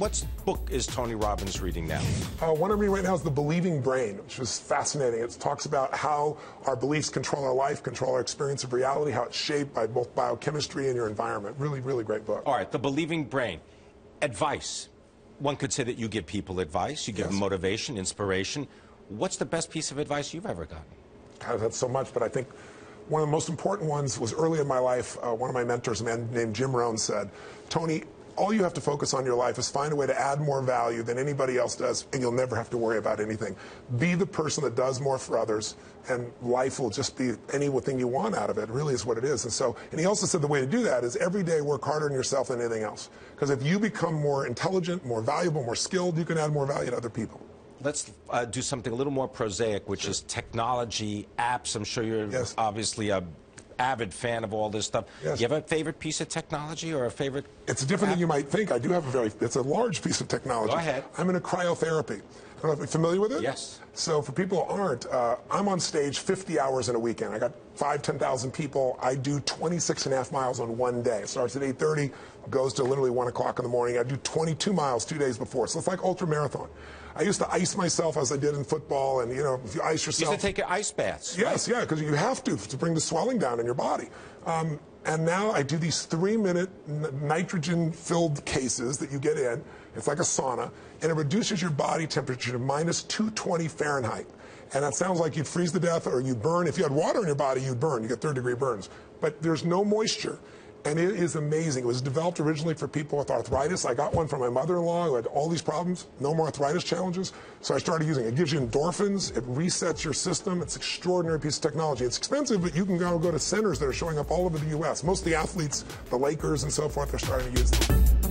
what book is Tony Robbins reading now? One I'm reading right now is The Believing Brain, which is fascinating. It talks about how our beliefs control our life, control our experience of reality, how it's shaped by both biochemistry and your environment. Really, really great book. All right, The Believing Brain. Advice. One could say that you give people advice, you give them motivation, inspiration. What's the best piece of advice you've ever gotten? God, that's so much, but I think one of the most important ones was early in my life. One of my mentors, a man named Jim Rohn, said, Tony, all you have to focus on in your life is find a way to add more value than anybody else does, and you'll never have to worry about anything. Be the person that does more for others, and life will just be anything you want out of it. It really is what it is. And he also said the way to do that is every day work harder on yourself than anything else. Because if you become more intelligent, more valuable, more skilled, you can add more value to other people. Let's do something a little more prosaic, which is technology, apps. I'm sure you're obviously a avid fan of all this stuff. Yes. You have a favorite piece of technology or a favorite? It's different than you might think. I do have it's a large piece of technology. Go ahead. I'm in a cryotherapy. I don't know if you're familiar with it? Yes. So for people who aren't, I'm on stage 50 hours in a weekend. I got 10,000 people. I do 26.5 miles on one day. It starts at 8:30, goes to literally 1 o'clock in the morning. I do 22 miles 2 days before. So it's like ultra marathon. I used to ice myself as I did in football, and you know, if you ice yourself. You used to take ice baths. Yes, right? Yeah, because you have to bring the swelling down in your body. And now I do these 3-minute nitrogen-filled cases that you get in. It's like a sauna, and it reduces your body temperature to minus 220 Fahrenheit. And that sounds like you'd freeze to death or you'd burn. If you had water in your body, you'd burn. You get third-degree burns. But there's no moisture. And it is amazing. It was developed originally for people with arthritis. I got one from my mother-in-law who had all these problems, no more arthritis challenges. So I started using it. It gives you endorphins. It resets your system. It's an extraordinary piece of technology. It's expensive, but you can go to centers that are showing up all over the U.S. Most of the athletes, the Lakers and so forth, are starting to use them.